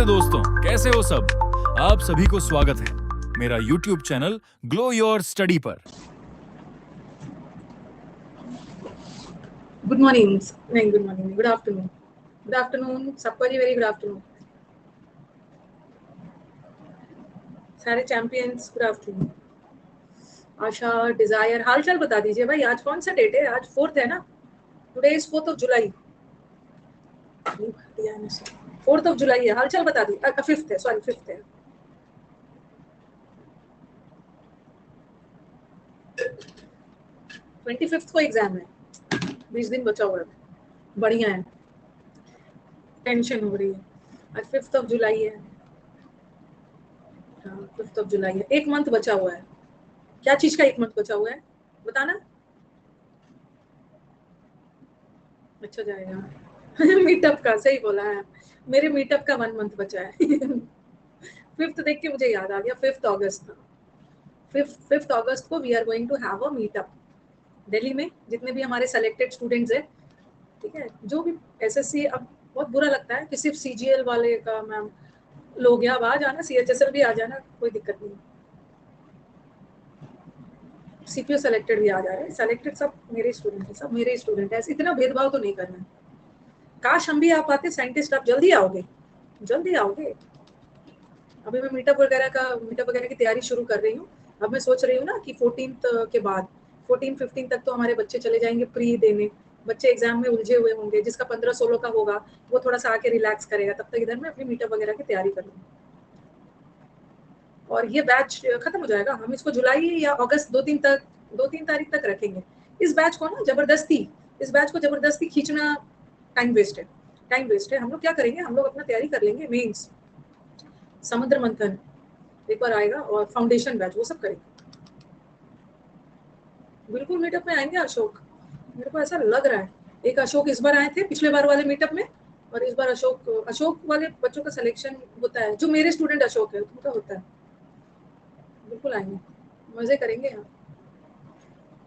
नमस्ते दोस्तों, कैसे हो सब। आप सभी को स्वागत है मेरा YouTube channel glow your study पर। गुड मॉर्निंग, नहीं good morning, good afternoon, good afternoon सबको जी, वेरी गुड आफ्टरनून सारे चैंपियंस, गुड आफ्टरनून। आशा, डिजायर, हालचाल बता दीजिए भाई। आज कौन सा डेट है? आज 4th है ना? Today is 4th of July. 4th of July है। हालचाल बता दी। 5th है, सॉरी 5th है। ट्वेंटी फिफ्थ को एग्जाम है, 20 दिन बचा हुआ है। बढ़िया है, टेंशन हो रही है। आज 5th ऑफ जुलाई है। हाँ, 5th ऑफ जुलाई है। एक मंथ बचा हुआ है। क्या चीज का एक मंथ बचा हुआ है बताना। अच्छा जाएगा। मीटअप का, सही बोला है। मेरे मीटअप का 1 मंथ बचा है। 5th देख के मुझे याद आ गया, 5th अगस्त। 5th अगस्त को we are going to have a meetup Delhi में। जितने भी हमारे सेलेक्टेड स्टूडेंट्स हैं, ठीक है, जो भी एसएससी, अब बहुत बुरा लगता है कि सिर्फ सीजीएल वाले का मैम लोग हैं। अब आ जाना, सीएचएसएल भी आ जाना, कोई दिक्कत नहीं। सीपीओ सेलेक्टेड भी आ जा रहे हैं। सेलेक्टेड सब मेरे स्टूडेंट हैं, सब मेरे स्टूडेंट हैं। इतना भेदभाव तो नहीं करना है। काश हम भी आ पाते। साइंटिस्ट आप जल्दी आओगे, जल्दी आओगे। अभी मैं मीटअप वगैरह की तैयारी शुरू कर रही हूँ। अब मैं सोच रही हूँ ना कि 14th के बाद 14-15 तक तो हमारे बच्चे चले जाएंगे प्री देने। बच्चे एग्जाम में उलझे हुए होंगे। जिसका 15-16 का होगा वो थोड़ा सा आके रिलैक्स करेगा। तब तक इधर मैं अपनी मीटअप वगैरह की तैयारी कर लूँगी। और ये बैच खत्म हो जाएगा। हम इसको जुलाई या अगस्त 2-3 तारीख तक रखेंगे। इस बैच को ना जबरदस्ती खींचना टाइम वेस्ट है। टाइम वेस्ट है। हम लोग क्या करेंगे, हम लोग अपना तैयारी कर लेंगे। मेंस, समुद्र मंथन एक बार आएगा, और फाउंडेशन बैच, वो सब करेंगे। बिल्कुल मीटअप में आएंगे अशोक, मेरे को ऐसा लग रहा है। एक अशोक इस बार आए थे पिछले बार वाले मीटअप में, और इस बार अशोक वाले बच्चों का सिलेक्शन होता है। जो मेरे स्टूडेंट अशोक है उनका होता है। बिल्कुल आएंगे, मजे करेंगे यहाँ।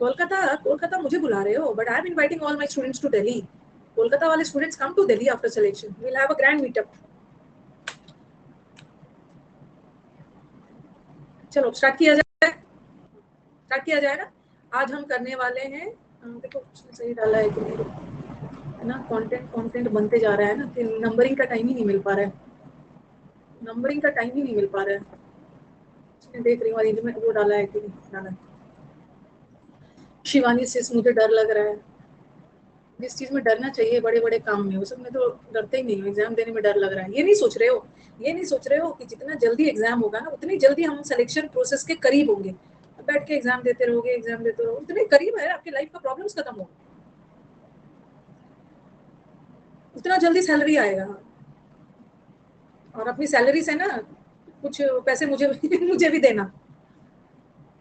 कोलकाता मुझे बुला रहे हो, but I am inviting all my students to Delhi. Kolkata वाले students come to Delhi after selection, we will have a grand meetup. चलो स्टार्ट किया जाए ना। आज हम करने वाले हैं, देखो सही डाला है कि नहीं, है ना। कंटेंट बनते जा रहा है ना, कि नंबरिंग का टाइम ही नहीं मिल पा रहा है। देख रही हूँ अरेंजमेंट वो डाला है कि नहीं डाला है। शिवानी से मुझे डर लग रहा है। जिस चीज में डरना चाहिए, बड़े बड़े काम में, उस में तो डरते ही नहीं हो। एग्जाम देने में डर लग रहा है। ये नहीं सोच रहे हो कि जितना जल्दी एग्जाम होगा ना, उतनी जल्दी हम सिलेक्शन प्रोसेस के करीब होंगे। बैठ के एग्जाम देते रहोगे, उतने करीब है आपकी लाइफ का प्रॉब्लम्स खत्म होगा, उतना जल्दी सैलरी आएगा। और अपनी सैलरी से ना कुछ पैसे मुझे मुझे भी देना।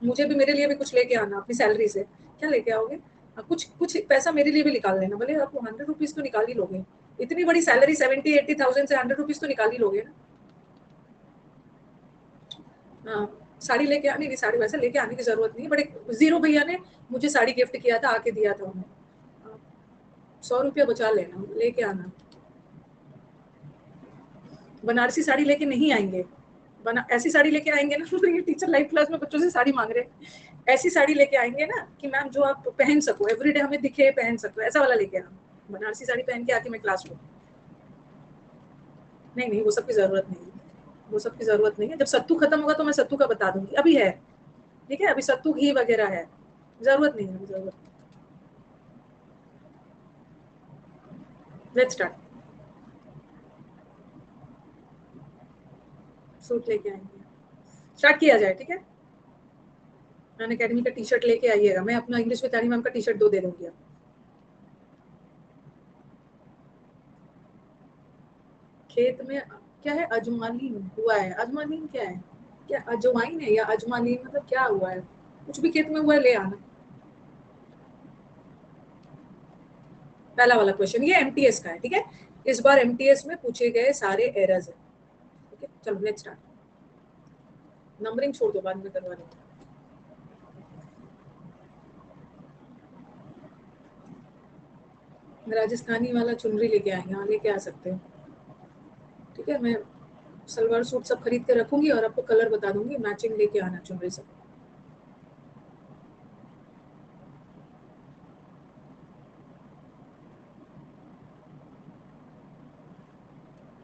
मेरे लिए भी कुछ लेके आना अपनी सैलरी से। क्या लेके आओगे? कुछ पैसा मेरे लिए भी निकाल लेना। भले आप 100 रुपीज तो निकाल ही लोगे। इतनी बड़ी सैलरी 70-80,000 से 100 रुपीज तो निकाल ही लोगे ना। हाँ, साड़ी लेके आने की, साड़ी वैसे लेके आने की जरूरत नहीं, बट एक जीरो भैया ने मुझे साड़ी गिफ्ट किया था, आके दिया था उन्हें। 100 रुपया बचा लेना, लेके आना। बनारसी साड़ी लेके नहीं आएंगे। ऐसी साड़ी लेके आएंगे ना, तो ये टीचर लाइफ क्लास में बच्चों से साड़ी मांग रहे हैं। ऐसी साड़ी लेके आएंगे ना कि मैम जो आप पहन सको, एवरीडे हमें दिखे, पहन सको, ऐसा वाला लेके आना। बनारसी साड़ी पहन के आके मैं क्लास में, नहीं वो सब की जरूरत नहीं है। जब सत्तू खत्म होगा तो मैं सत्तू का बता दूंगी। अभी है, ठीक है, अभी सत्तू घी वगैरह है, जरूरत नहीं है। Let's start. सूट लेके आएंगे, स्टार्ट किया जाए, ठीक है। अन अकेडमी का टी शर्ट लेके आइएगा। मैं अपना इंग्लिश में तानी मैम का टी शर्ट दे दूंगी। खेत में क्या है? अजमानीन हुआ है। अजमानीन क्या है? क्या अजवाइन है या अजमानीन? मतलब क्या हुआ है? कुछ भी खेत में हुआ है, ले आना। पहला वाला क्वेश्चन ये एमटीएस का है, ठीक है। इस बार एमटीएस में पूछे गए सारे एरर्स है, ठीक है। चलो लेट्स स्टार्ट। नंबरिंग छोड़ दो, बाद में करवा देंगे। राजस्थानी वाला चुनरी लेके आएंगे, हाँ लेके आ सकते हो, ठीक है। मैं सलवार सूट सब खरीद के रखूंगी और आपको कलर बता दूंगी, मैचिंग लेके आना चुनरी सब।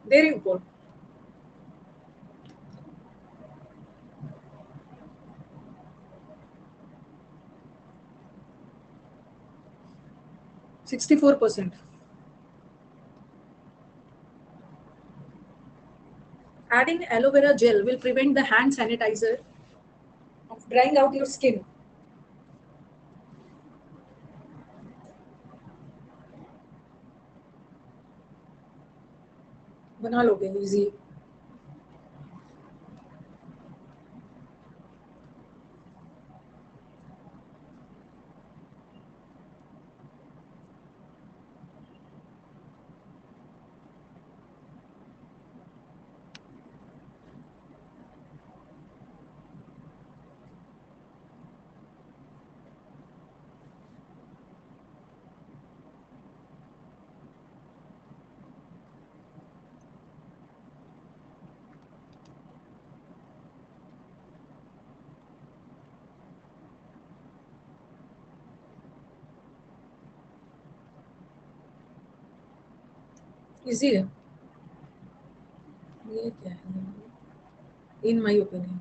दे रही हूँ code. $64%. Adding aloe vera gel will prevent the hand sanitizer of drying out your skin. बना लोगे इजी। इजी है ये, क्या है इन माय ओपिनियन।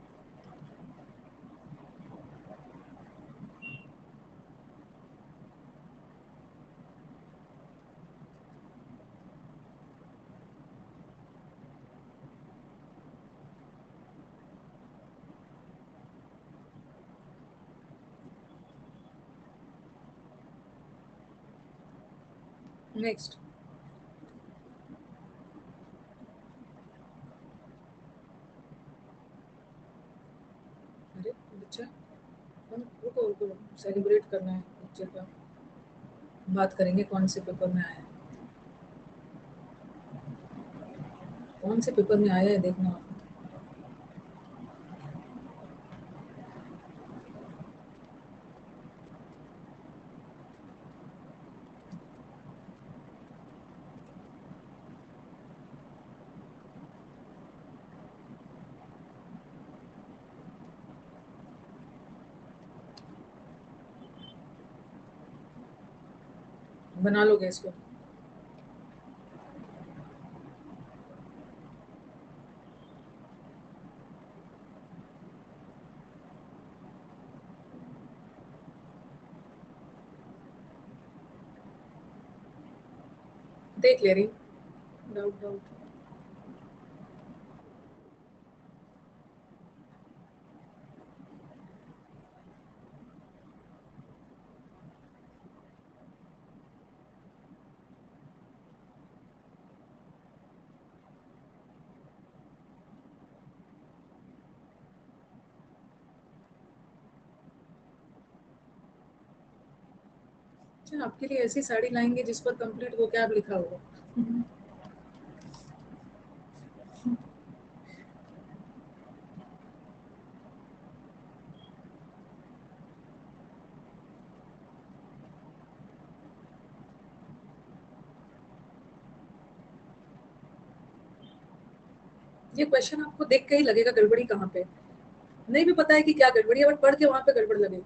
नेक्स्ट। अरे बच्चा, रुको रुको, सेलिब्रेट करना है बच्चे का। बात करेंगे कौन से पेपर में आया है, कौन से पेपर में आया है देखना आप। बना लोगे इसको। देख ले रही हूँ, डाउट डाउट। अच्छा, आपके लिए ऐसी साड़ी लाएंगे जिस पर कंप्लीट वो क्या लिखा होगा। ये क्वेश्चन आपको देख के ही लगेगा गड़बड़ी कहाँ पे, नहीं भी पता है कि क्या गड़बड़ी है, बट पढ़ के वहां पे गड़बड़ लगेगी।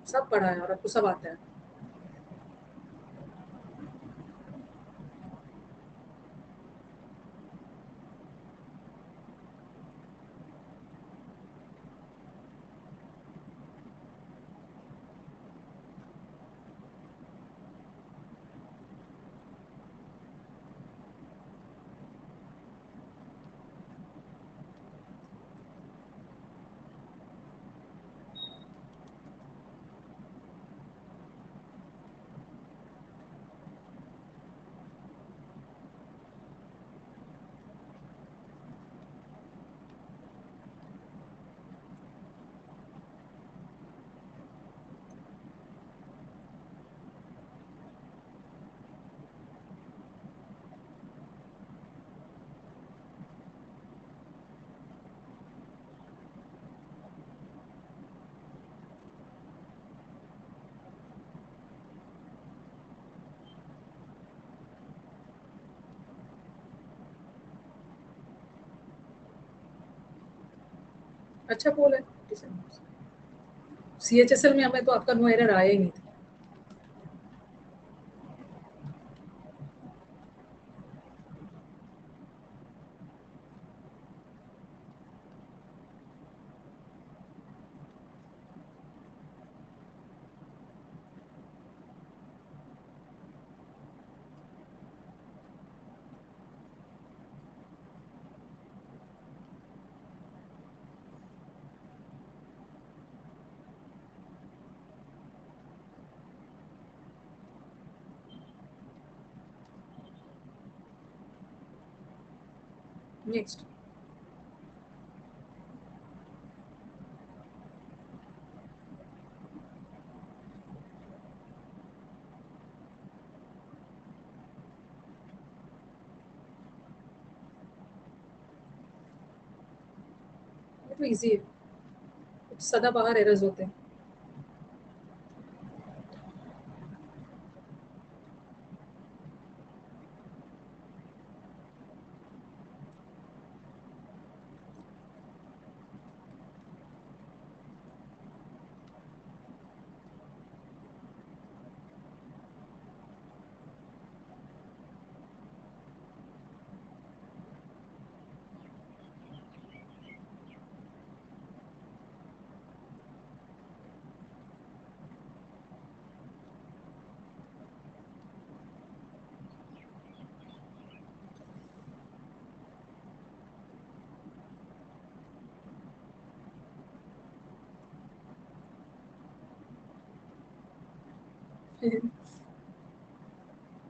सब पढ़ा है और आपको सब आता है। अच्छा पोल है। CHSL में हमें तो आपका नो एरर आया ही नहीं था। नेक्स्ट, ये तो इजी है, कुछ सदाबहार एरर्स होते हैं।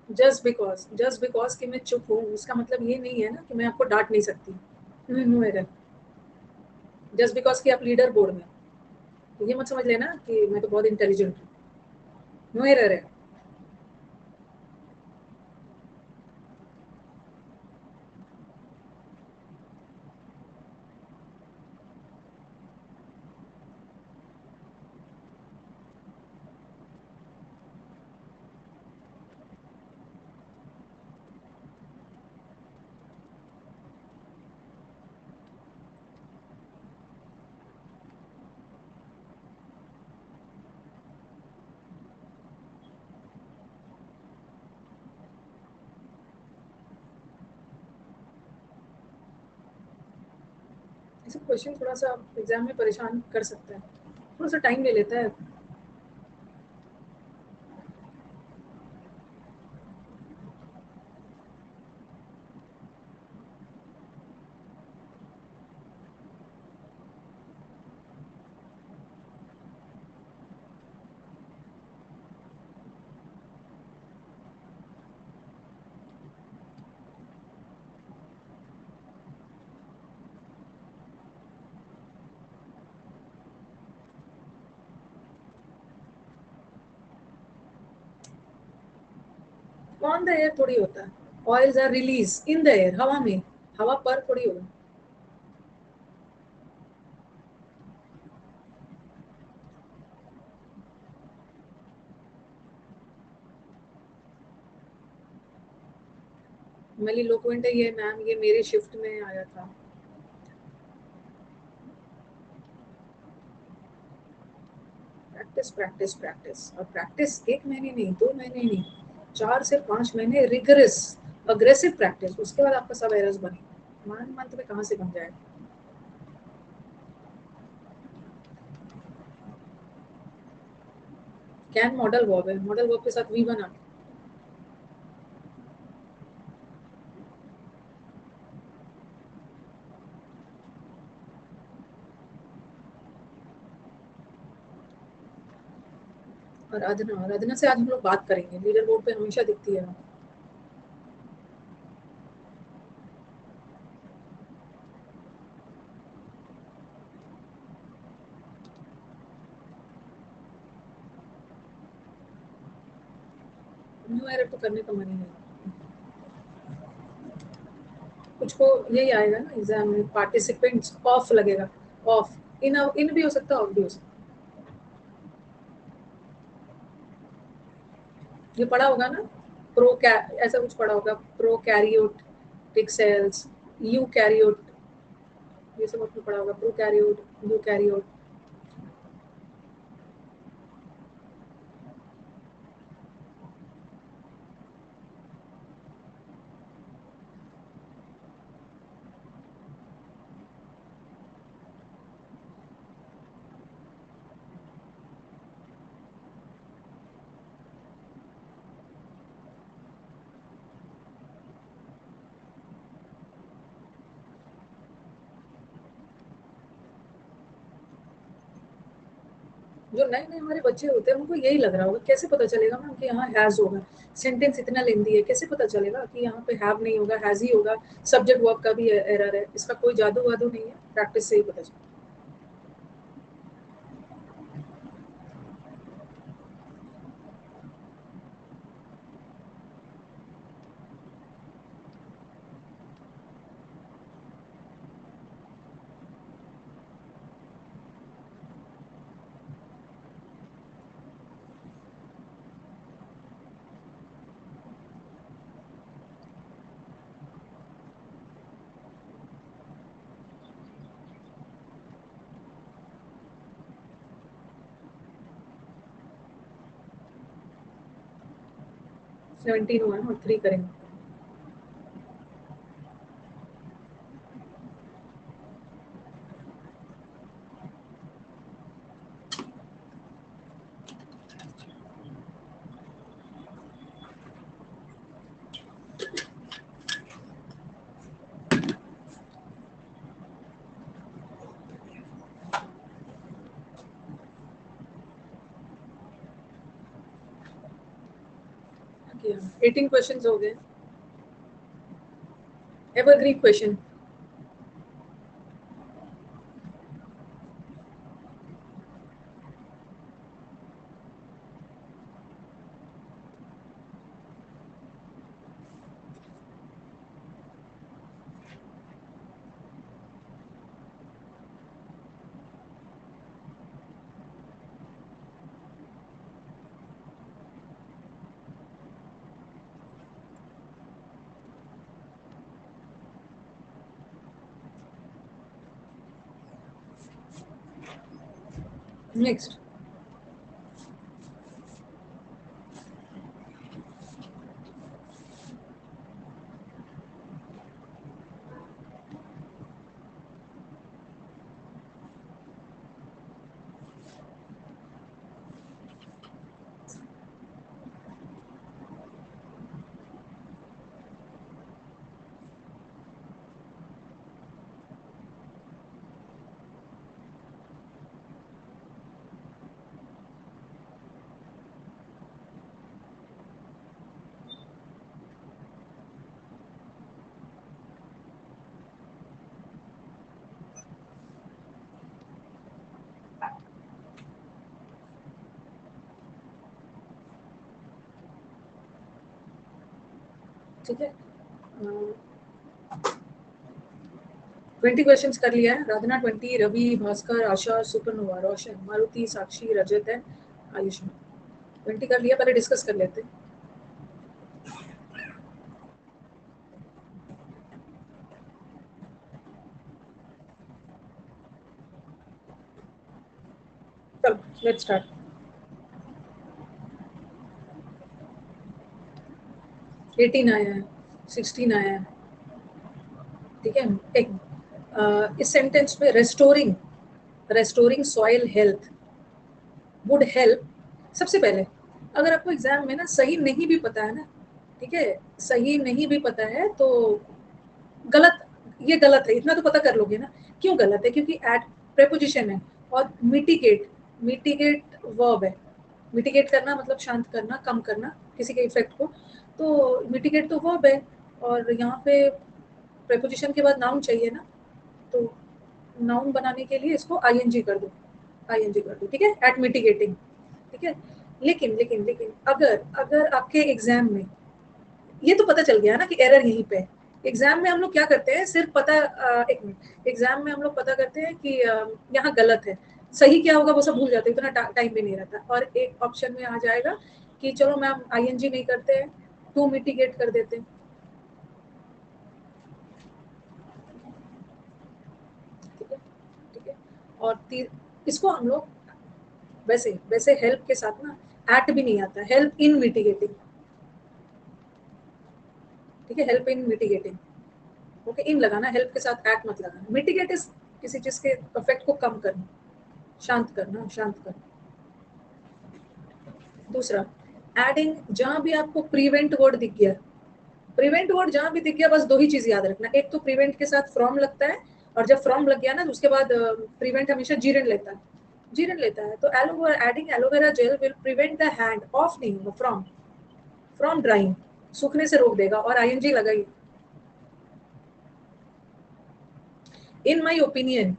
जस्ट बिकॉज कि मैं चुप हूँ उसका मतलब ये नहीं है ना कि मैं आपको डांट नहीं सकती। No error. जस्ट बिकॉज कि आप लीडर बोर्ड में, तो ये मत समझ लेना कि मैं तो बहुत इंटेलिजेंट हूँ। नो एरर है। ऐसे क्वेश्चन थोड़ा सा एग्जाम में परेशान कर सकता है, थोड़ा सा टाइम ले लेता है। ऑन द एयर थोड़ी होता है। Oils are release in the air, हवा में, हवा पर थोड़ी होगा। मेली लोक्वेंट है ये मैम, ये मेरे शिफ्ट में आया था। प्रैक्टिस प्रैक्टिस प्रैक्टिस, और प्रैक्टिस 1 महीने नहीं, 2 महीने नहीं, 4 से 5 महीने रिगरस अग्रेसिव प्रैक्टिस, उसके बाद आपका सब एरर्स बने। 1 मंथ में कहाँ से बन जाएगा। कैन मॉडल वर्ब है, मॉडल वर्ब के साथ वी बना। और आराधना से आज हम लोग बात करेंगे, लीडर बोर्ड पे हमेशा दिखती है। न्यू एरर तो करने का मन ही नहीं। कुछ को यही आएगा ना एग्जाम में, पार्टिसिपेंट्स ऑफ लगेगा। ऑफ इन, इन भी हो सकता है, ऑफ भी हो सकता है। ये पढ़ा होगा ना, ऐसा कुछ पढ़ा होगा, प्रो कैरियोटिक सेल्स, यू कैरियोट। ये सब आपने पढ़ा होगा, प्रोकैरियोट, यूकैरियोट। जो नए नए हमारे बच्चे होते हैं उनको यही लग रहा होगा, कैसे पता चलेगा मैम कि यहाँ हैज होगा, सेंटेंस इतना लेंदी है, कैसे पता चलेगा कि यहाँ पे हैव नहीं होगा, हैज ही होगा, सब्जेक्ट वर्ब का भी एरर है। इसका कोई जादू वादू नहीं है, प्रैक्टिस से ही पता चलेगा। सेवनटीन हुआ है और 3 करेंगे। किया 18 क्वेश्चंस हो गए। Evergreen question, next. ठीक है, 20 क्वेश्चंस कर लिया है। राधना 20, रवि, भास्कर, आशा, सुपरनोवा, रोशन, मारुति, साक्षी, रजत है, आयुष्मान। 20 कर लिया, पहले डिस्कस कर लेते हैं। चलो लेट्स स्टार्ट। 18 आया है, 16 आया है। ठीक है, एक इस सेंटेंस में restoring, restoring soil health would help. सबसे पहले अगर आपको एग्जाम में ना सही नहीं भी पता है ना, ठीक है, सही नहीं भी पता है तो गलत, ये गलत है इतना तो पता कर लोगे ना। क्यों गलत है? क्योंकि एट प्रेपोजिशन है और मिटिगेट, मिटिगेट वर्ब है। मिटिगेट करना मतलब शांत करना, कम करना किसी के इफेक्ट को, तो मिटिगेट तो वर्ब है और यहाँ पे प्रेपोजिशन के बाद नाउन चाहिए ना, तो नाउन बनाने के लिए इसको आईएनजी कर दो, आईएनजी कर दो, ठीक है, एट मिटिगेटिंग। ठीक है, लेकिन लेकिन लेकिन अगर अगर आपके एग्जाम में ये तो पता चल गया ना कि एरर यहीं पे है। एग्जाम में हम लोग क्या करते हैं, सिर्फ पता एक मिनट, एग्जाम में हम लोग पता करते हैं कि यहाँ गलत है, सही क्या होगा वो सब भूल जाते हैं, इतना टाइम भी नहीं रहता। और एक ऑप्शन में आ जाएगा कि चलो मैम आईएनजी नहीं करते हैं, टू मिटिगेट कर देते हैं। और इसको हम लोग वैसे वैसे हेल्प के साथ ना एक्ट भी नहीं आता, हेल्प इन मिटिगेटिंग, ठीक है, हेल्प इन मिटिगेटिंग, ओके, इन लगाना, हेल्प के साथ एक्ट मत लगाना। मिटिगेट इज किसी चीज के इफेक्ट को कम करना, शांत करना, शांत करना। दूसरा, एडिंग, जहां भी आपको प्रिवेंट वर्ड दिख गया, प्रिवेंट वर्ड जहां भी दिख गया, बस दो ही चीज याद रखना, एक तो प्रिवेंट के साथ फ्रॉम लगता है, और जब फ्रॉम लग गया ना तो उसके बाद प्रिवेंट हमेशा जीरन लेता है, जीरन लेता है। तो aloe vera, adding aloe vera gel will prevent the hand of, नहीं होगा, फ्रॉम, फ्रॉम ड्राइंग, सूखने से रोक देगा, और आईएनजी लगाई। इन माई ओपिनियन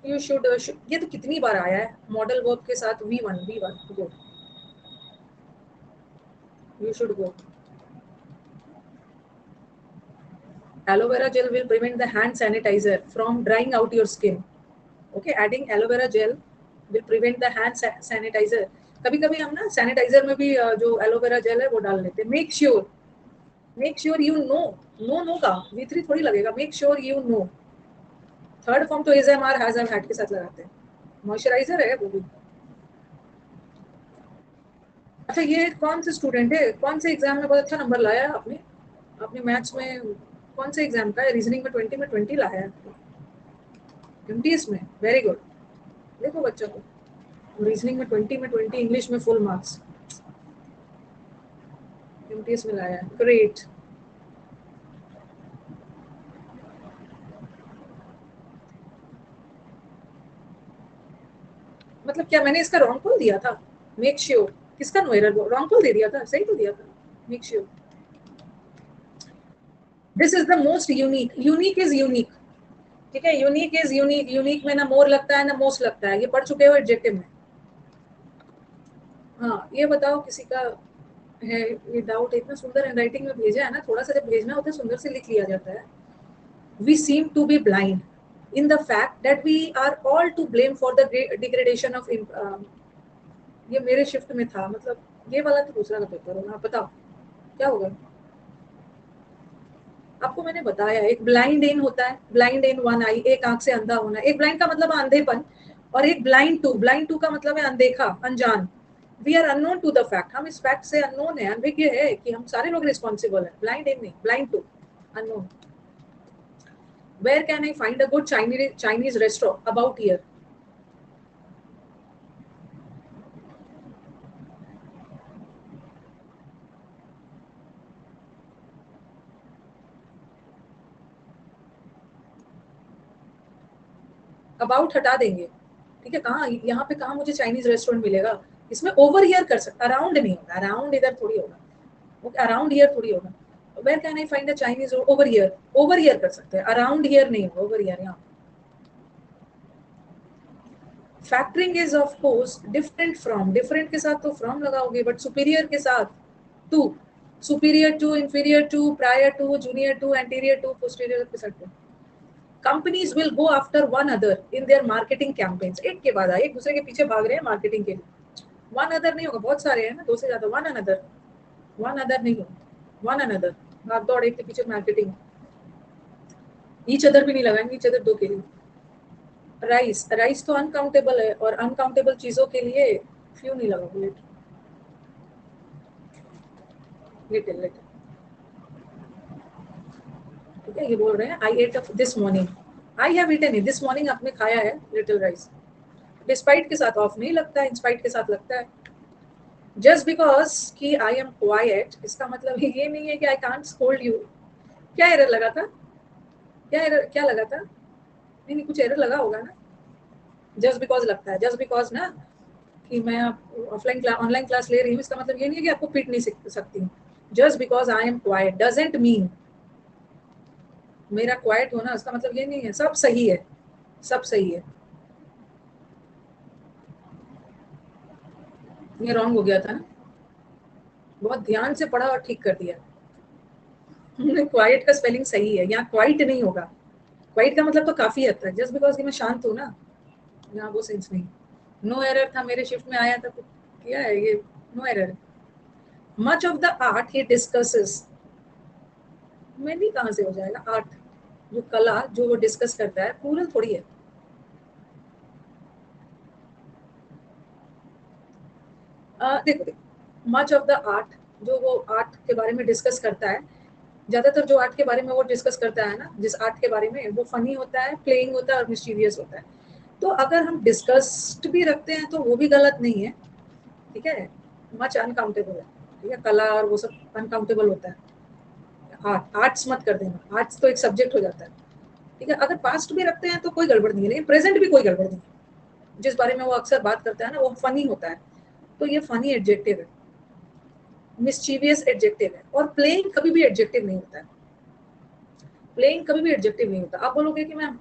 यू शुड, ये तो कितनी बार आया है मॉडल वर्ब के साथ, V1 go, you should go. Aloe vera gel will prevent the hand sanitizer from drying out your skin. Okay, adding aloe vera gel will prevent the hand sanitizer. कभी कभी हम ना सैनिटाइजर में भी जो aloe vera gel है वो डाल लेते हैं। Make sure you know, know का V3 थोड़ी लगेगा, make sure you know. Third form तो एजएमआर हैज हैड के साथ लगाते हैं, मॉइस्चराइजर है वो भी। अच्छा, ये कौन से स्टूडेंट है, कौन से एग्जाम में बहुत अच्छा नंबर लाया है आपने, आपने मैथ्स में कौन से एग्जाम का है, रीजनिंग में 20 में 20 लाया है, एमटीएस में, वेरी गुड। देखो बच्चों को, रीजनिंग में 20 में 20, इंग्लिश में फुल मार्क्स, एमटीएस में लाया है, ग्रेट। मतलब क्या मैंने इसका रॉन्ग कॉल दिया था, मेक श्योर, किसका नो एरर, रॉन्ग कॉल दे दिया था, सही तो दिया था, make sure. This is the most unique, unique is unique, ठीक है, यूनिक इज यूनिक, यूनिक में ना मोर लगता है ना मोस्ट लगता है, ये पढ़ चुके हो एडजेक्टिव में। हाँ, ये बताओ किसी का है ये डाउट, इतना सुंदर हैंडराइटिंग में भेजा है ना, थोड़ा सा जब भेजना होता है सुंदर से लिख लिया जाता है। We seem to be blind in the fact that we are all to blame for the degradation of ये मेरे शिफ्ट में था, मतलब ये वाला तो दूसरा का पेपर होगा, आप बताओ क्या होगा। आपको मैंने बताया, एक ब्लाइंड इन होता है, ब्लाइंड इन वन आई, एक आंख से अंधा होना, एक ब्लाइंड का मतलब अंधेपन, और एक ब्लाइंड टू, ब्लाइंड टू का मतलब है अनदेखा, अनजान। We are unknown to the fact, हम इस फैक्ट से अननोन है, अनभिज्ञ है कि हम सारे लोग रिस्पॉन्सिबल है, ब्लाइंड इन नहीं, blind to, unknown. Where can I find a good Chinese restaurant about here? About हटा देंगे, ठीक है, कहाँ यहाँ पे कहाँ मुझे चाइनीज रेस्टोरेंट मिलेगा, इसमें ओवर हियर कर सकता, अराउंड नहीं होगा, अराउंड इधर थोड़ी होगा, ओके, अराउंड हियर थोड़ी होगा। Where can I find a Chinese, over here, over here कर सकते हैं, अराउंड हियर नहीं होगा, ओवर हियर। यहाँ factoring is of course different from, different के साथ तो फ्रॉम लगाओगे, बट सुपीरियर के साथ to, superior to, inferior to, prior to, junior to, anterior to, posterior के साथ। Companies will go after one other in their marketing campaigns, एक के बाद एक दूसरे के पीछे भाग रहे हैं मार्केटिंग के लिए। वन अदर नहीं होगा, बहुत सारे हैं ना, दो से ज्यादा, वन अनदर, वन अदर नहीं होगा, वन अनदर, भाग दौड़ एक के पीछे मार्केटिंग। ईच अदर भी नहीं लगाएंगे, ईच अदर दो के लिए। राइस, राइस तो अनकाउंटेबल है, और अनकाउंटेबल चीजों के लिए फ्यू नहीं लगाओगे, लिटिल लिटिल, ठीक है, ये बोल रहे हैं I ate this morning, I have eaten it this morning, आपने खाया है लिटिल राइस। डिस्पाइट के साथ ऑफ नहीं लगता है, इंस्पाइट के साथ लगता है। जस्ट बिकॉज कि आई एम क्वाइट, इसका मतलब ये नहीं है कि आई कांट स्कोल्ड यू। क्या एरर लगा था, क्या एरर, क्या लगा था, नहीं नहीं, कुछ एरर लगा होगा ना। जस्ट बिकॉज लगता है, जस्ट बिकॉज ना कि मैं ऑफलाइन क्लास ऑनलाइन क्लास ले रही हूँ, इसका मतलब ये नहीं है कि आपको पीट नहीं सकती हूँ। Just because I am quite doesn't mean, मेरा क्वाइट होना उसका मतलब ये नहीं है सब सही है, सब सही है। ये रॉन्ग हो गया था ना, बहुत ध्यान से पढ़ा और ठीक कर दिया। क्वाइट का स्पेलिंग सही है, यहाँ क्वाइट नहीं होगा, क्वाइट का मतलब तो काफी हद तक, जस्ट बिकॉज कि मैं शांत हूँ ना, यहाँ वो सेंस नहीं। नो एरर था, मेरे शिफ्ट में आया था तो किया है ये, no error. Much of the art he discusses, मैंने कहाँ से हो जाएगा आर्ट, जो कला जो वो डिस्कस करता है, प्लूरल थोड़ी है। देखो मच ऑफ द आर्ट, जो वो आर्ट के बारे में डिस्कस करता है, ज्यादातर जो आर्ट के बारे में वो डिस्कस करता है ना, जिस आर्ट के बारे में, वो फनी होता है, प्लेइंग होता है और मिस्टीरियस होता है। तो अगर हम डिस्कस्ड भी रखते हैं तो वो भी गलत नहीं है, ठीक है। मच अनकाउंटेबल है, ठीक है, कला और वो सब अनकाउंटेबल होता है। आर्ट्स मत कर देना, आर्ट्स तो एक सब्जेक्ट हो जाता है, ठीक है। अगर पास्ट भी रखते हैं तो कोई गड़बड़ नहीं है, लेकिन प्रेजेंट भी कोई गड़बड़ नहीं है। जिस बारे में वो अक्सर बात करता है ना, वो फनी होता है, तो ये फनी एडजेक्टिव है, मिस्चीवियस एडजेक्टिव है। और प्लेइंग कभी भी एडजेक्टिव नहीं होता है, प्लेइंग कभी भी एडजेक्टिव नहीं होता। आप बोलोगे कि मैम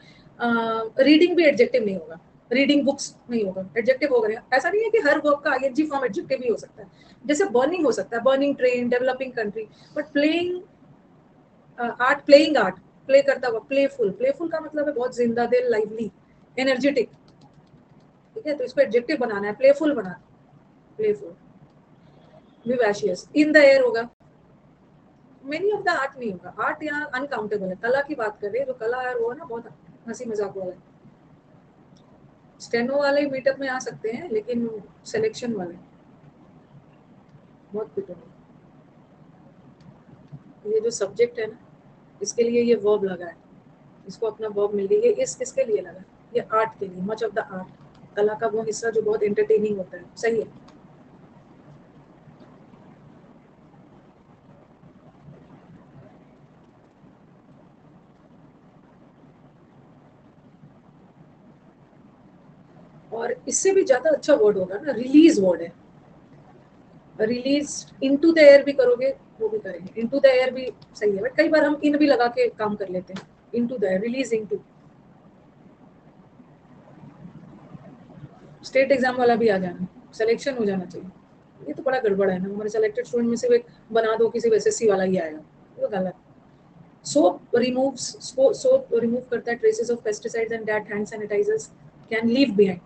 रीडिंग भी एडजेक्टिव नहीं होगा, रीडिंग बुक्स नहीं होगा, एडजेक्टिव होगा। ऐसा नहीं है कि हर वर्ब का आईएनजी फॉर्म एडजेक्टिव ही हो सकता है। जैसे बर्निंग हो सकता है, burning train, developing country, but playing art, playing art, play करता हुआ, प्लेफुल, प्लेफुल का मतलब है बहुत जिंदा दिल, लाइवली, एनर्जेटिक, ठीक है। तो इसको एडजेक्टिव बनाना है, प्लेफुल बनाना, playful, vivacious, in the air होगा। मेनी ऑफ द आर्ट नहीं होगा, आर्ट यहाँ अनकाउंटेबल है। कला की बात कर रहे हैं, जो कला है वो है ना बहुत हंसी मजाक वाला है। स्टेनो वाले मीटअप में आ सकते हैं, लेकिन सिलेक्शन वाले बहुत पिटेंगे। ये जो सब्जेक्ट है ना, इसके लिए ये वर्ब लगा है, इसको अपना वर्ब मिल गई। ये इस किसके लिए लगा, ये आर्ट के लिए, मच ऑफ द आर्ट, कला का वो हिस्सा जो बहुत एंटरटेनिंग होता है, सही है। और इससे भी ज्यादा अच्छा वर्ड होगा ना, रिलीज वर्ड है। रिलीज इनटू द एयर भी करोगे, वो भी करेंगे, इनटू द एयर भी सही है, बट कई बार हम इन भी लगा के काम कर लेते हैं। Into the air, release into. State exam वाला भी आ जाना, सिलेक्शन हो जाना चाहिए। ये तो बड़ा गड़बड़ है ना, हमारे सेलेक्टेड स्टूडेंट में से एक बना दो किसी एसएससी वाला ही आएगा, ये तो गलत। सोप रिमूव्स, सोप रिमूव करता है traces of pesticides and that hand sanitizers can leave behind.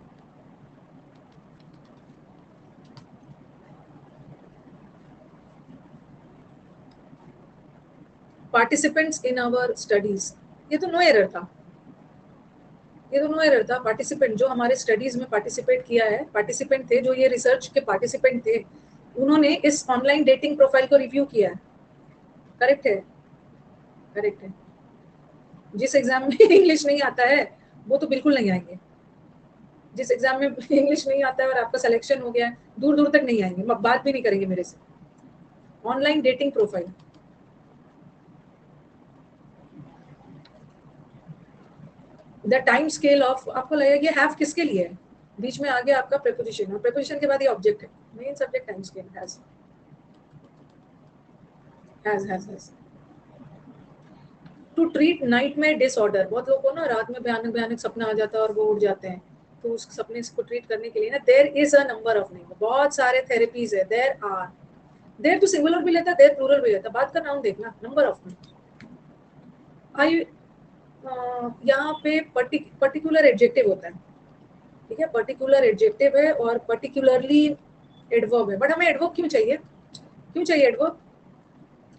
Participants in our studies, ये तो नो एरर था, ये तो नो एरर था। पार्टिसिपेंट, जो हमारे स्टडीज में पार्टिसिपेट किया है, पार्टिसिपेंट थे, जो ये रिसर्च के पार्टिसिपेंट थे, उन्होंने इस ऑनलाइन डेटिंग प्रोफाइल को रिव्यू किया है। करेक्ट है, करेक्ट है। जिस एग्जाम में इंग्लिश नहीं आता है वो तो बिल्कुल नहीं आएंगे, जिस एग्जाम में इंग्लिश नहीं आता है और आपका सिलेक्शन हो गया है, दूर दूर तक नहीं आएंगे, बात भी नहीं करेंगे मेरे से। Online dating profile, the time scale of, आपको लगेगा ये हैव किसके लिए है, बीच में आ गया आपका प्रेपोजिशन, और प्रेपोजिशन के बाद ये ऑब्जेक्ट है, main subject time scale, has. To treat night में डिसऑर्डर, बहुत लोगों को ना रात में भयानक भयानक सपना आ जाता है और वो उठ जाते हैं, तो उस सपने को ट्रीट करने के लिए ना, there is a number of name, बहुत सारे थेरेपीज है। देयर आर, देयर तो सिंगुलर भी लेता है, देयर प्लूरल भी लेता है, बात का नाम देखना, नंबर ऑफ नेम। आई यहाँ पे पर्टिकुलर एडजेक्टिव होता है, ठीक है, पर्टिकुलर एडजेक्टिव है और पर्टिकुलरली एडवर्ब है। बट हमें एडवर्ब क्यों चाहिए, क्यों चाहिए एडवर्ब,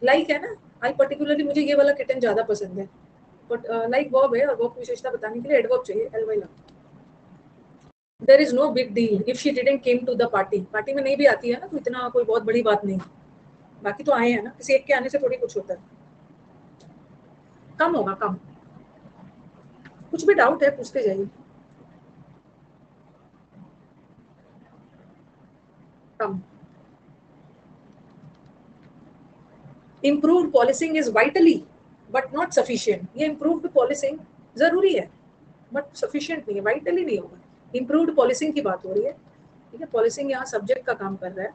लाइक है ना, आई पर्टिकुलरली, मुझे ये वाला किटन ज्यादा पसंद है, बट लाइक वर्ब है और वर्ब की विशेषता बताने के लिए एडवर्ब चाहिए, L Y love. There is no big deal if she didn't came to the party, party में नहीं भी आती है ना तो इतना कोई बहुत बड़ी बात नहीं, बाकी तो आए हैं ना, किसी एक के आने से थोड़ी कुछ होता है। कम होगा, कम, कुछ भी डाउट है पूछते जाइए। Come. Improved policing is vitally but not sufficient, ये इम्प्रूव्ड पॉलिसिंग जरूरी है बट सफिशिएंट नहीं है, वाइटली नहीं होगा। इम्प्रूव्ड पॉलिसिंग की बात हो रही है, ठीक है, पॉलिसिंग यहाँ सब्जेक्ट का काम कर रहा है,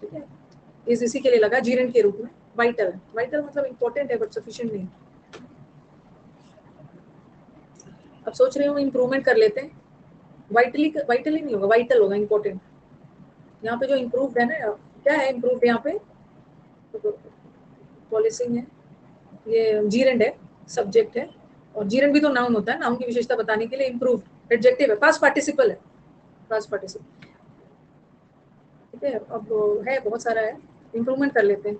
ठीक है, इस इसी के लिए लगा जीरेंट के रूप में। वाइटल, वाइटल मतलब इंपॉर्टेंट है बट सफिशिएंट नहीं। अब सोच रही हूँ इम्प्रूवमेंट कर लेते हैं, वाइटली, वाइटली नहीं होगा, वाइटल होगा, इंपॉर्टेंट। यहाँ पे जो इम्प्रूव्ड है ना, क्या है इम्प्रूव्ड यहाँ पे, पॉलिसिंग है, ये जीरेंट है, सब्जेक्ट है, और जीरेंट भी तो नाउन होता है, नाउन की विशेषता बताने के लिए इम्प्रूव्ड एडजेक्टिव है, पास्ट पार्टिसिपल है, पास्ट पार्टिसिपल, ठीक है। अब है बहुत सारा है, इम्प्रूवमेंट कर लेते हैं।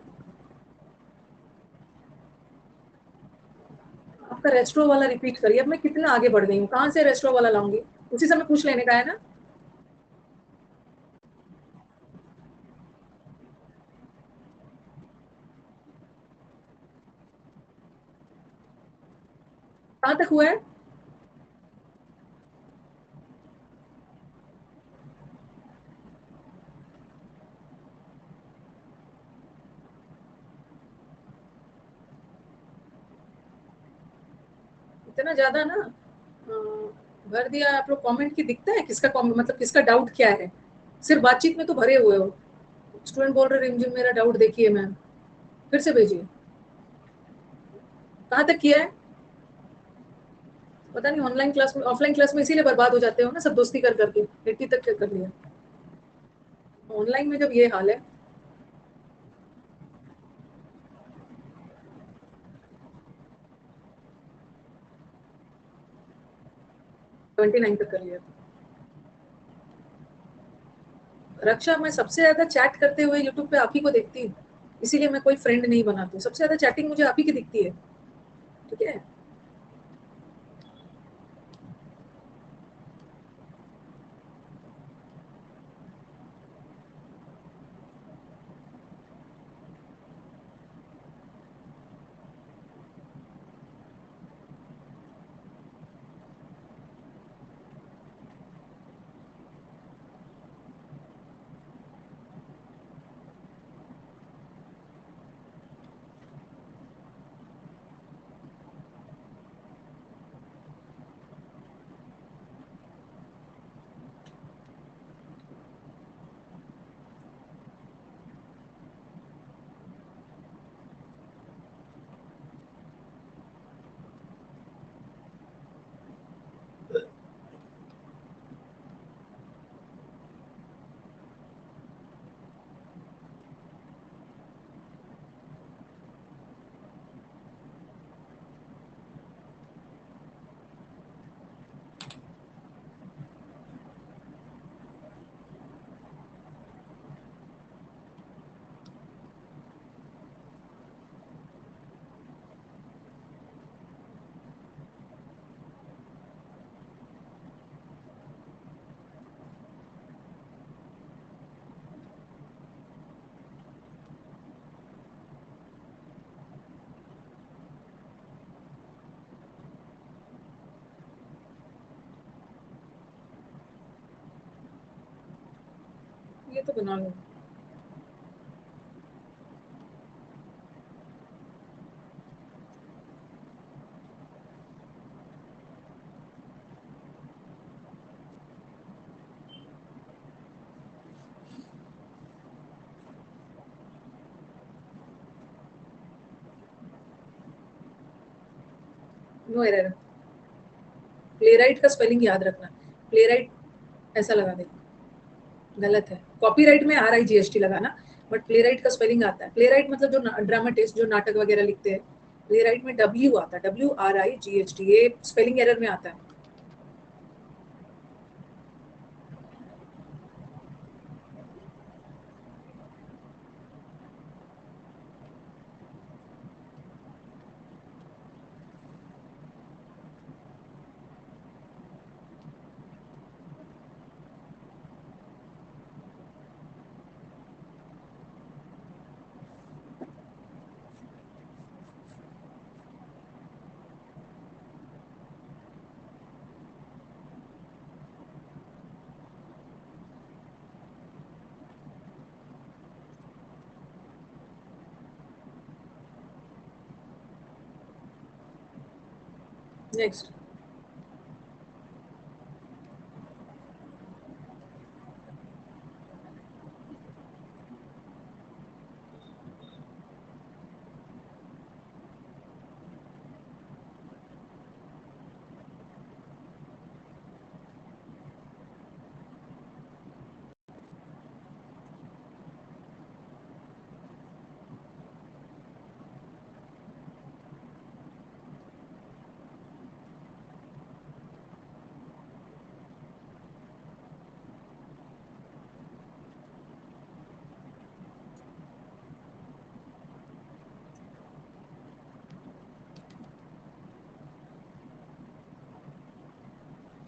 आपका रेस्ट्रो वाला रिपीट करिए, अब मैं कितना आगे बढ़ गई हूँ, कहाँ से रेस्ट्रो वाला लाऊंगी, उसी समय पूछ लेने का है ना। कहाँ तक हुआ है? इतना ज्यादा ना भर दिया आप लोग। कमेंट की दिखता है किसका मतलब किसका डाउट क्या है? सिर्फ बातचीत में तो भरे हुए हो। स्टूडेंट बोल रहे रिमझिम मेरा डाउट देखिए मैम, फिर से भेजिए। कहाँ तक किया है? पता नहीं ऑनलाइन क्लास में ऑफलाइन क्लास में इसीलिए बर्बाद हो जाते हो ना सब, दोस्ती कर करके 80 तक क्या कर लिया। ऑनलाइन में जब ये हाल है। 29 तक कर लिया। रक्षा, मैं सबसे ज्यादा चैट करते हुए यूट्यूब पे आप ही को देखती हूँ, इसीलिए मैं कोई फ्रेंड नहीं बनाती हूँ। सबसे ज्यादा चैटिंग मुझे आप ही की दिखती है। ठीक है। ये तो बना लो। No error. प्लेराइट का स्पेलिंग याद रखना। प्लेराइट ऐसा लगा दे, गलत है। कॉपीराइट में RIGST लगाना, बट प्लेराइट का स्पेलिंग आता है। प्लेराइट मतलब जो ड्रामेटिस्ट जो नाटक वगैरह लिखते हैं, प्लेराइट में W आता है, WRIGHT, ये स्पेलिंग एरर में आता है। नेक्स्ट।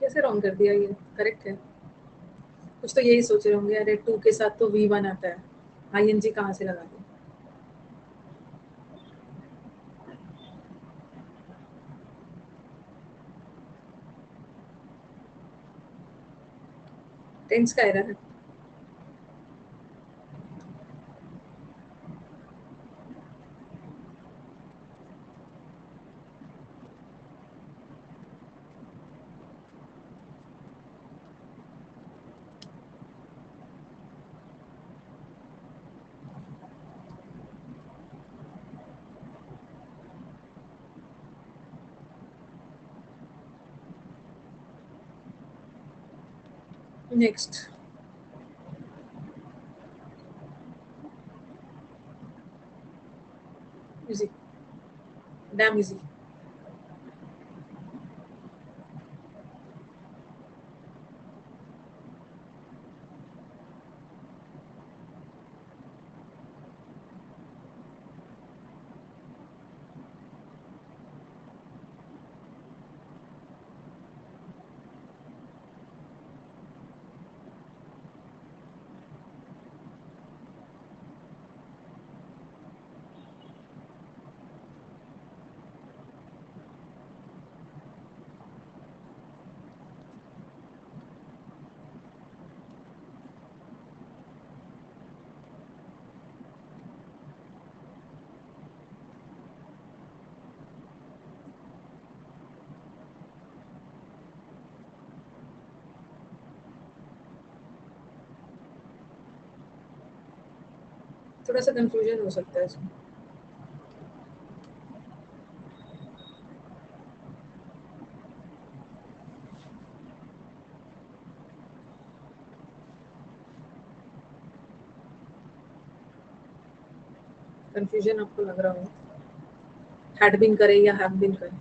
कैसे रॉन्ग कर दिया? ये करेक्ट है। कुछ तो यही सोच रहे होंगे, अरे 2 के साथ तो V1 आता है, ING कहाँ से लगा दिया। टेंस का एरर है। Next, easy, dam easy. थोड़ा सा कंफ्यूजन हो सकता है इसमें। कंफ्यूजन आपको लग रहा हो, हैड बीन करे या हैव बीन करे।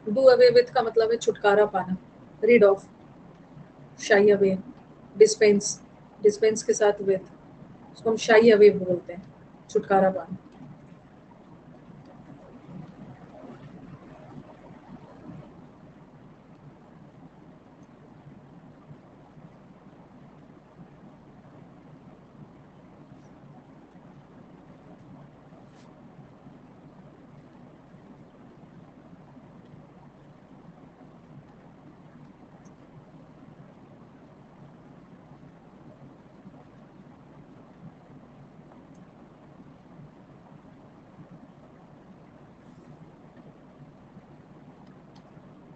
डू अवे विथ का मतलब है छुटकारा पाना, read of, shy away, dispense, dispense के साथ विथ, उसको हम शाई अवे बोलते हैं, छुटकारा पाना।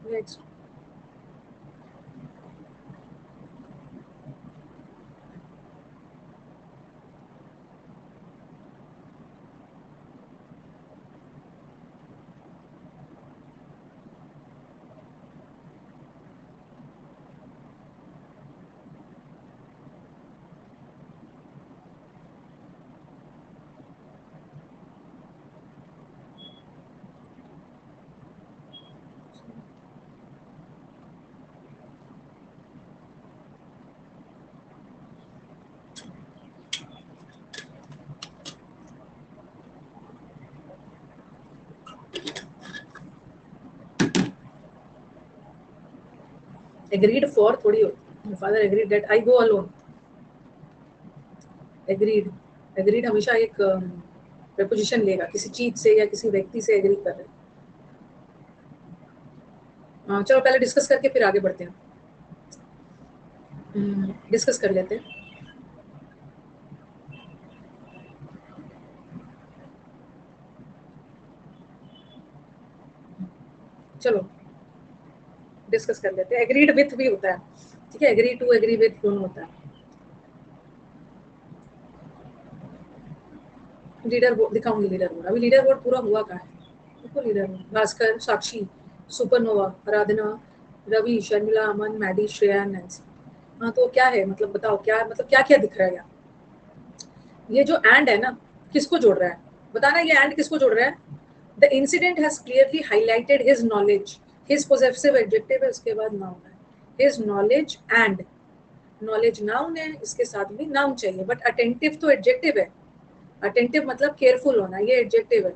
नेक्स्ट, एग्रीड फॉर थोड़ी होती, father agreed that I go alone. Agreed, agreed हमेशा एक प्रेपोजिशन लेगा, किसी चीज से या किसी व्यक्ति से एग्री कर रहे हैं। चलो पहले डिस्कस करके फिर आगे बढ़ते हैं। डिस्कस कर लेते हैं। चलो डिस्कस कर लेते हैं। एग्रीड विथ भी होता है, ठीक है, एग्री टू एग्री विथ दोनों होता है। लीडर बोर्ड दिखाऊंगी, लीडर बोर्ड अभी लीडर बोर्ड पूरा हुआ कहाँ है, देखो लीडर बोर्ड, भास्कर, साक्षी, सुपरनोवा, आराधना, रवि, शर्मिला, अमन, मैडी, श्रेया, नैन्सी। हाँ तो क्या है मतलब बताओ, क्या मतलब क्या क्या दिख रहा है यहाँ? ये जो एंड है ना, किसको जोड़ रहा है बताना, ये एंड किसको जोड़ रहा है? The incident has clearly highlighted his knowledge, his possessive adjective है, उसके बाद नाउन है, his knowledge and, knowledge noun है, इसके साथ भी नाउन चाहिए, बट अटेंटिव तो एडजेक्टिव है, अटेंटिव मतलब केयरफुल होना, ये एडजेक्टिव है,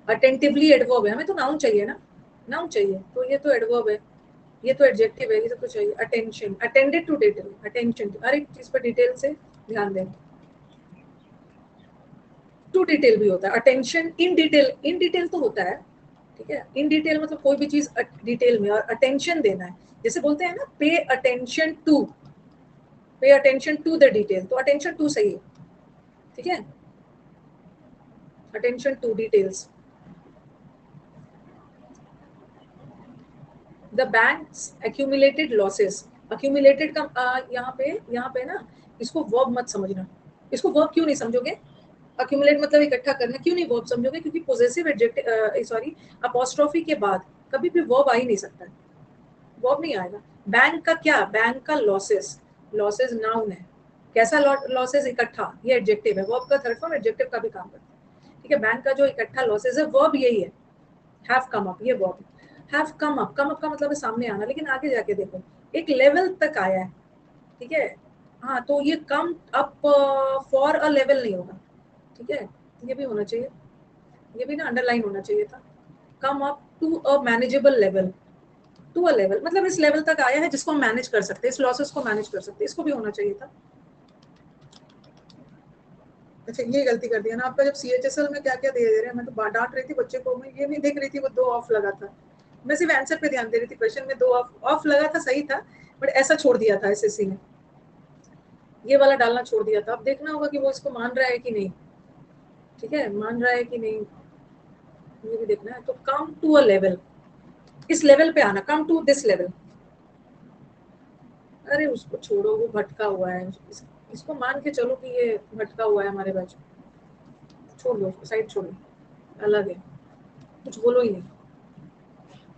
अटेंटिवली एडवर्ब है, हमें तो नाउन चाहिए ना, नाउन चाहिए, तो ये तो एडवर्ब है, ये तो एडजेक्टिव है, ये तो चाहिए attention, attended to detail, attention हर एक चीज पर डिटेल से ध्यान दें, टू डिटेल भी होता है, attention in detail, in detail तो होता है, ठीक है, इन डिटेल मतलब कोई भी चीज डिटेल में, और अटेंशन देना है, जैसे बोलते हैं ना pay attention to, pay attention to the detail, तो अटेंशन टू सही है, ठीक है, attention to details. The banks accumulated losses, accumulated का यहाँ पे ना इसको वर्ब मत समझना, इसको वर्ब क्यों नहीं समझोगे, एक्यूमुलेट मतलब इकट्ठा करना, क्यों नहीं वर्ब समझोगे, क्योंकि पोजेसिव एडजेक्टिव सॉरी अपोस्ट्रोफी के बाद कभी भी वर्ब आ ही नहीं सकता है, वर्ब नहीं आएगा। बैंक का क्या, बैंक का लॉसेस, लॉसेस नाउन है, कैसा लॉसेस, इकट्ठा, ये एडजेक्टिव है, वर्ब का थर्ड फॉर्म एडजेक्टिव का भी काम करता है, ठीक है, बैंक का जो इकट्ठा लॉसेस है, वर्ब यही है, हैव कम अप, ये verb have come up, come up का मतलब है सामने आना, लेकिन आगे जाके देखो एक लेवल तक आया है, ठीक है, हाँ, तो ये come up for a level नहीं होगा, ठीक है, ये भी होना चाहिए, ये भी ना अंडरलाइन होना चाहिए था, come up to a manageable level, to a level मतलब इस लेवल तक आया है जिसको हम मैनेज कर सकते हैं, इस लॉसेस को मैनेज कर सकते हैं, इसको भी होना चाहिए था। अच्छा ये गलती कर दिया ना आपका, जब CHSL में क्या क्या दे रहे हैं, मैं तो डांट रही थी बच्चे को, मैं ये नहीं देख रही थी वो 2 ऑफ लगा था, मैं सिर्फ आंसर पे ध्यान दे रही थी, क्वेश्चन में 2 ऑफ लगा था, सही था, बट ऐसा छोड़ दिया था SSC ने, ये वाला डालना छोड़ दिया था, अब देखना होगा कि वो इसको मान रहा है कि नहीं, ठीक है, मान रहा है कि नहीं, ये भी देखना है, तो कम टू अ लेवल, इस लेवल पे आना, कम टू दिस लेवल, अरे उसको छोड़ो, वो भटका हुआ है, इसको मान के चलो कि ये भटका हुआ है हमारे बच्चे, छोड़ दो उसको, साइड छोड़ो, अलग है, कुछ बोलो ही नहीं,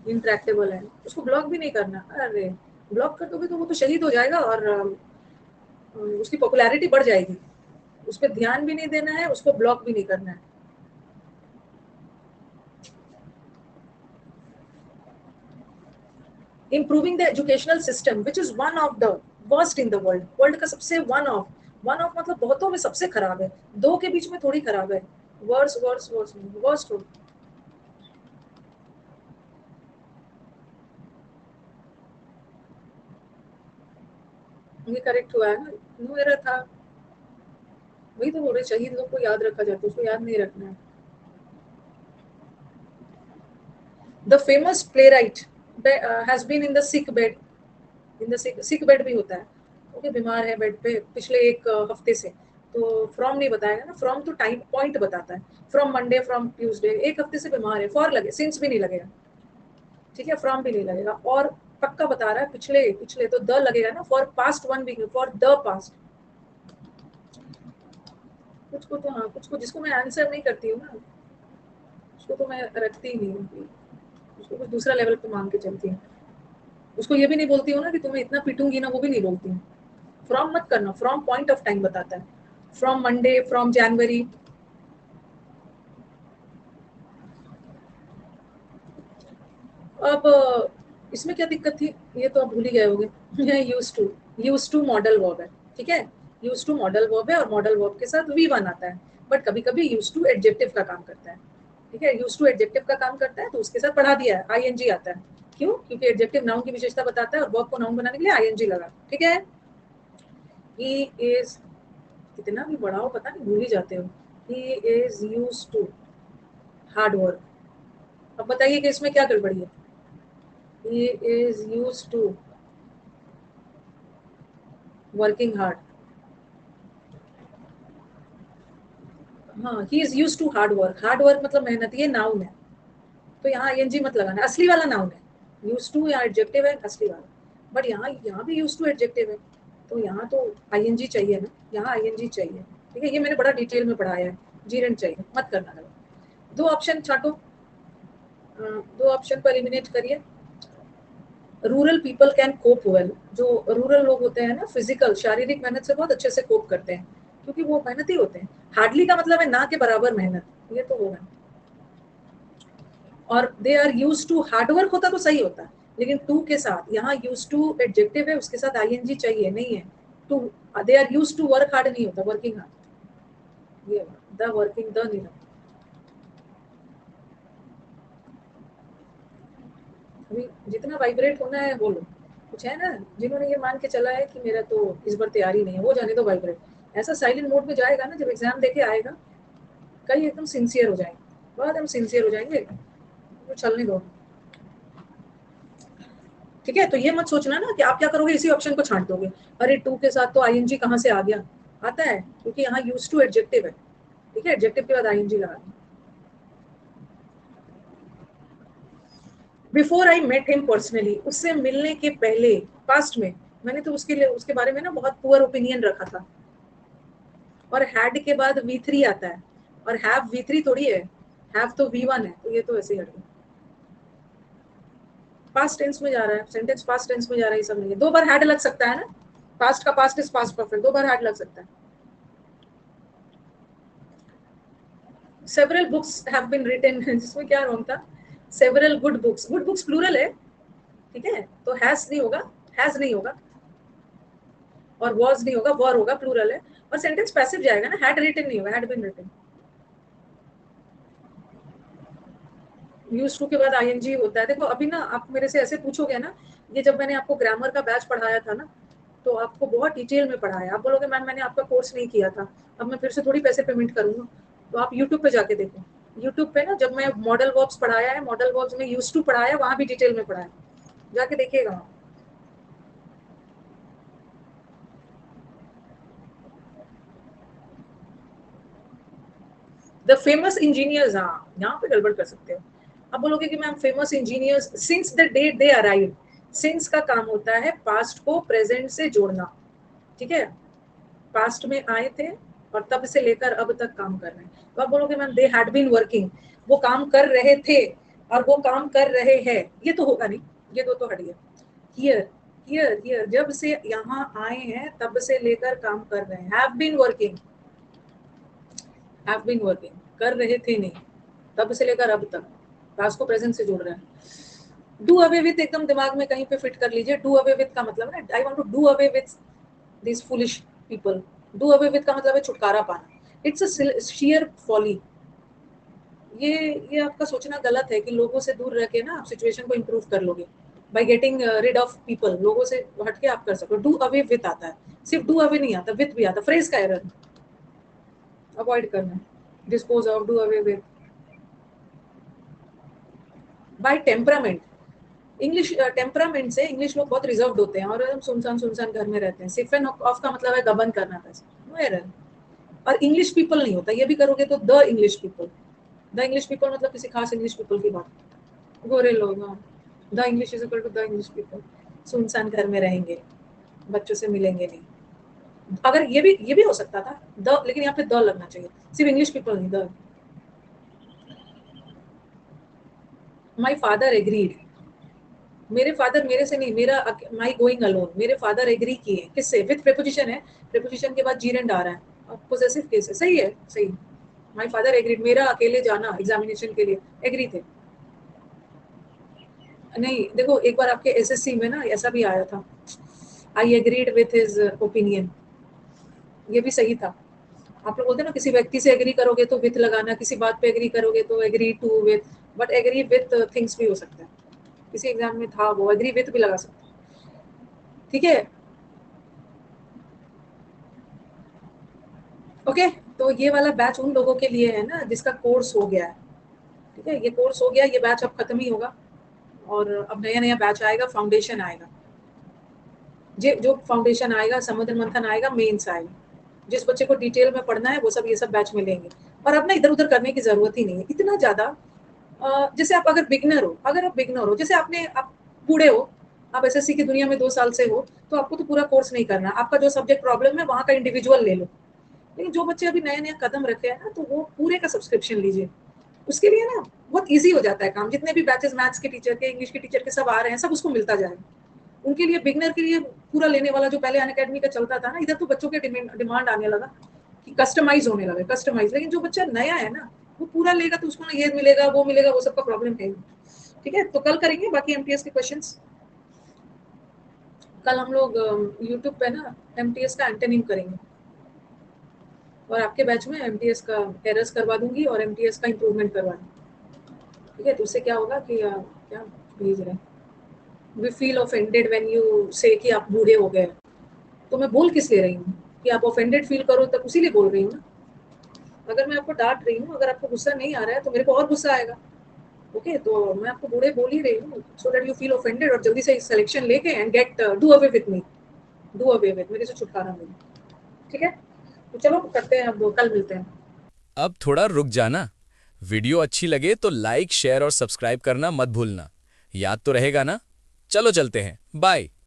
इंट्रैक्टेबल है, उसको ब्लॉक भी नहीं करना, अरे ब्लॉक कर दोगे तो वो तो शहीद हो जाएगा, और उसकी पॉपुलैरिटी बढ़ जाएगी, उस पर ध्यान भी नहीं देना है, उसको ब्लॉक भी नहीं करना है। Improving the educational system which is one of the worst in the world, world का सबसे वन ऑफ मतलब बहुतों में सबसे खराब है, दो के बीच में थोड़ी खराब है, वर्स वर्स वर्स वर्स्ट हो, ये करेक्ट हुआ है ना, मेरा था, वही तो बोल रहे, शहीद लोग को याद रखा जाता है, उसको याद नहीं रखना है। The famous playwright has been in the sick bed, in the sick bed भी होता है, ओके, बीमार है बेड पे पिछले एक हफ्ते से, तो फ्रॉम नहीं बताएगा ना, फ्रॉम तो टाइम पॉइंट बताता है, फ्रॉम मंडे, फ्रॉम ट्यूसडे, एक हफ्ते से बीमार है, फॉर लगे, सिंस भी नहीं लगेगा, ठीक है, फ्रॉम भी नहीं लगेगा, और पक्का बता रहा है पिछले पिछले, तो द लगेगा ना, for past 1 week, for the past, कुछ को तो हाँ, कुछ को जिसको मैं आंसर नहीं करती हूँ ना, उसको तो मैं रखती ही नहीं हूँ, उसको कुछ दूसरा लेवल पे मांग के चलती हूँ, उसको ये भी नहीं बोलती हूँ ना कि तुम्हें इतना पीटूंगी ना, वो भी नहीं बोलती हूँ, फ्रॉम मत करना, फ्रॉम पॉइंट ऑफ टाइम बताता है, फ्रॉम मंडे, फ्रॉम जनवरी, अब इसमें क्या दिक्कत थी, ये तो आप भूल ही गए होगे, यूज टू मॉडल वर्ब है, ठीक है, यूज टू मॉडल वर्ब है, और मॉडल वर्ब के साथ V1 आता है, बट कभी कभी यूज टू एडजेक्टिव का काम करता है, ठीक है, यूज टू एडजेक्टिव का काम करता है, तो उसके साथ बढ़ा दिया है, ING आता है, क्यों, क्योंकि एडजेक्टिव नाउन की विशेषता बताता है, और वर्ब को नाउन बनाने के लिए ING लगा, ठीक है, ही इज, कितना भी बढ़ाओ पता नहीं भूल ही जाते हो, he is use to hard work, अब बताइए कि इसमें क्या गड़बड़ी है, he is used to working hard, हाँ, he is used to hard work मतलब मेहनत, ये नाउन है, तो यहाँ ING मत लगाना, असली वाला नाउन है, यूज टू यहाँ एडजेक्टिव है असली वाला, बट यहाँ भी यूज टू एडजेक्टिव है, तो यहाँ तो ING चाहिए ना, यहाँ ING चाहिए, ठीक है, ये मैंने बड़ा डिटेल में पढ़ाया है, जीरन चाहिए, मत करना लगा, 2 ऑप्शन छाटो, 2 ऑप्शन को एलिमिनेट करिए, rural people can cope well, जो रूरल लोग होते हैं ना, फिजिकल शारीरिक मेहनत से बहुत अच्छे से कोप करते हैं, क्योंकि वो मेहनती होते हैं। हार्डली का मतलब है ना के बराबर मेहनत, ये तो होगा। और they are use to, hard work होता तो सही होता, लेकिन टू के साथ यहाँ यूज टू एडजेक्टिव है, उसके साथ आईएनजी चाहिए, नहीं है to. They are use to work hard नहीं होता, वर्किंग हार्ड, ये द वर्किंग द नहीं लगता। अभी जितना वाइब्रेट होना है बोलो, कुछ है ना जिन्होंने ये मान के चला है कि मेरा तो इस बार तैयारी नहीं है, वो जाने दो वाइब्रेट। ऐसा साइलेंट मोड में जाएगा ना, जब एग्जाम देके आएगा कल एकदम सिंसियर हो जाएंगे, बहुत हम सिंसियर हो जाएंगे, तो चलने दो। ठीक है, तो ये मत सोचना ना कि आप क्या करोगे, इसी ऑप्शन को छांट दोगे। अरे टू के साथ तो आईएनजी कहाँ से आ गया, आता है क्योंकि यहाँ यूज टू एडजेक्टिव है। ठीक है, एडजेक्टिव के बाद आईएनजी लगा दो। Before I met him personally, उससे मिलने के पहले, पास्ट में, मैंने तो उसके लिए, उसके बारे में ना बहुत पुअर ओपिनियन रखा था। और हैड के बाद V3 आता है, और हैव V3 थोड़ी है, हैव तो V1 है, तो ये तो ऐसे ही हट गया। पास्ट टेंस में जा रहा है, सेंटेंस पास्ट टेंस में जा रहा है, ये सब नहीं है। दो बार हैड लग सकता है ना, पास्ट का पास्ट इज पास्ट परफेक्ट, दो बार हैड लग सकता है। Several books have been written, जिसमें क्या रॉन्ग था, several good books, good books plural है। ठीक है, तो हैज नहीं होगा, हैज नहीं होगा, और वॉज नहीं होगा, वॉर होगा, प्लूरल है। और सेंटेंस पैसिव जाएगा ना, हैड रिटन नहीं होगा, had been written. Use to के बाद आईएनजी होता है। देखो अभी ना आप मेरे से ऐसे पूछोगे ना, ये जब मैंने आपको ग्रामर का बैच पढ़ाया था ना, तो आपको बहुत डिटेल में पढ़ाया, आप बोलोगे मैम मैंने आपका कोर्स नहीं किया था, अब मैं फिर से थोड़ी पैसे पेमेंट करूंगा। तो आप यूट्यूब पे जाके देखो, यूट्यूब पे ना जब मैं मॉडल वर्ब्स पढ़ाया है, मॉडल वर्ब्स में यूज टू पढ़ाया, वहां भी डिटेल में पढ़ाया, जाके देखिएगा। द फेमस इंजीनियर्स, हाँ यहाँ पे गड़बड़ कर सकते हो। अब बोलोगे कि ma'am famous engineers since the date they arrive, since का काम होता है पास्ट को प्रेजेंट से जोड़ना। ठीक है, पास्ट में आए थे और तब से लेकर अब तक काम कर रहे हैं। तो आप बोलोगे ma'am they had been working, वो काम कर रहे थे और वो काम कर रहे हैं, ये तो होगा नहीं, ये दो तो हट गया। हियर, हियर, हियर, जब से यहाँ आए हैं तब से लेकर काम कर रहे हैं, have been working, have been working, कर रहे थे नहीं, तब से लेकर अब तक, पास्ट को प्रेजेंट से जोड़ रहे हैं। डू अवे विथ एकदम दिमाग में कहीं पे फिट कर लीजिए, डू अवे विथ का मतलब है I want to do away with this foolish people. Do away with का मतलब है छुटकारा पाना, इट्स अ शेयर फॉली। ये आपका सोचना गलत है कि लोगों से दूर रह के ना आप सिचुएशन को इम्प्रूव कर लोगे by getting rid of people, लोगों से हट के आप कर सको। डू अवे विथ आता है, सिर्फ डू अवे नहीं आता, विथ भी आता, फ्रेज का एरर अवॉइड करना है। Dispose of, do away with. By temperament, English temperament से इंग्लिश लोग बहुत रिजर्व्ड होते हैं और एकदम सुनसान सुनसान घर में रहते हैं। सिर्फ एंड ऑफ का मतलब है गबन करना, पैसे नो एरर। और इंग्लिश पीपल नहीं होता, ये भी करोगे तो the English people, the English people मतलब किसी खास इंग्लिश पीपल की बात, गोरे लोग, हाँ। The English is equal to the English people, सुनसान घर में रहेंगे, बच्चों से मिलेंगे नहीं। अगर ये भी हो सकता था द, लेकिन यहाँ पे द लगना चाहिए, सिर्फ इंग्लिश पीपल नहीं, द। माई फादर एग्रीड, मेरे फादर मेरे से नहीं, मेरा माई गोइंग अलोन, मेरे फादर एग्री किए, किससे, विथ प्रेपोजिशन है, प्रेपोजिशन के बाद जीरेंड आ रहा है, अब पोजेसिव केस है, सही है, सही। माई फादर एग्रीड, मेरा अकेले जाना एग्जामिनेशन के लिए, एग्री थे। नहीं देखो, एक बार आपके एसएससी में ना ऐसा भी आया था, I agreed with his opinion, ये भी सही था। आप लोग बोलते हैं ना किसी व्यक्ति से एग्री करोगे तो विथ लगाना, किसी बात पे एग्री करोगे तो agree to with, but agree with things भी हो सकता है, किसी एग्जाम में था वो एग्री विथ भी लगा सकते हैं। ठीक है, ओके। तो ये वाला बैच उन लोगों के लिए है ना जिसका कोर्स हो गया है। ठीक है, ये कोर्स हो गया, ये बैच अब खत्म ही होगा, और अब नया नया बैच आएगा, फाउंडेशन आएगा। जो फाउंडेशन आएगा, समुद्र मंथन आएगा, मेंस आएगा। जिस बच्चे को डिटेल में पढ़ना है वो सब ये सब बैच में लेंगे। और अब ना इधर उधर करने की जरूरत ही नहीं है इतना ज्यादा। जैसे आप अगर बिगनर हो, जैसे आप बूढ़े हो, आप एसएससी की दुनिया में 2 साल से हो, तो आपको तो पूरा कोर्स नहीं करना, आपका जो सब्जेक्ट प्रॉब्लम है वहाँ का इंडिविजुअल ले लो। लेकिन जो बच्चे अभी नया नया कदम रखे हैं ना, तो वो पूरे का सब्सक्रिप्शन लीजिए। उसके लिए ना बहुत ईजी हो जाता है काम, जितने भी बैचेस मैथ्स के टीचर के, इंग्लिश के टीचर के सब आ रहे हैं, सब उसको मिलता जाएगा। उनके लिए, बिगनर के लिए पूरा लेने वाला जो पहले अन अकेडमी का चलता था ना, इधर तो बच्चों के डिमांड आने लगा कि कस्टमाइज होने लगे, कस्टमाइज। लेकिन जो बच्चा नया है ना, वो पूरा लेगा तो उसको ना ये मिलेगा वो मिलेगा, वो सबका प्रॉब्लम है। ठीक है, तो कल करेंगे बाकी एमटीएस के क्वेश्चंस। कल हम लोग यूट्यूब पे ना एमटीएस का एंटोनिम करेंगे, और आपके बैच में एमटीएस का एरर्स करवा दूंगी और एमटीएस का इम्प्रूवमेंट करवा दूंगी। ठीक है, तो उससे क्या होगा कि क्या भेज रहे हैं, we feel offended when you say कि आप बूढ़े हो गए। तो मैं बोल किस ले रही हूँ कि आप ऑफेंडेड फील करो, तब उसी लिए बोल रही हूँ ना। अगर मैं आपको डांट रही हूँ, अगर आपको गुस्सा नहीं आ रहा है तो मेरे को और गुस्सा आएगा। ओके, तो मैं आपको बूढ़े बोल ही रही हूँ so that you feel offended और जल्दी से सिलेक्शन लेके and gate do away with me, do away with मेरे से छुटकारा मिले। ठीक है, तो चलो करते हैं, अब कल मिलते हैं। अब थोड़ा रुक जाना। वीडियो अच्छी लगे तो लाइक शेयर और सब्सक्राइब करना मत भूलना। याद तो रहेगा ना? चलो चलते हैं, बाय।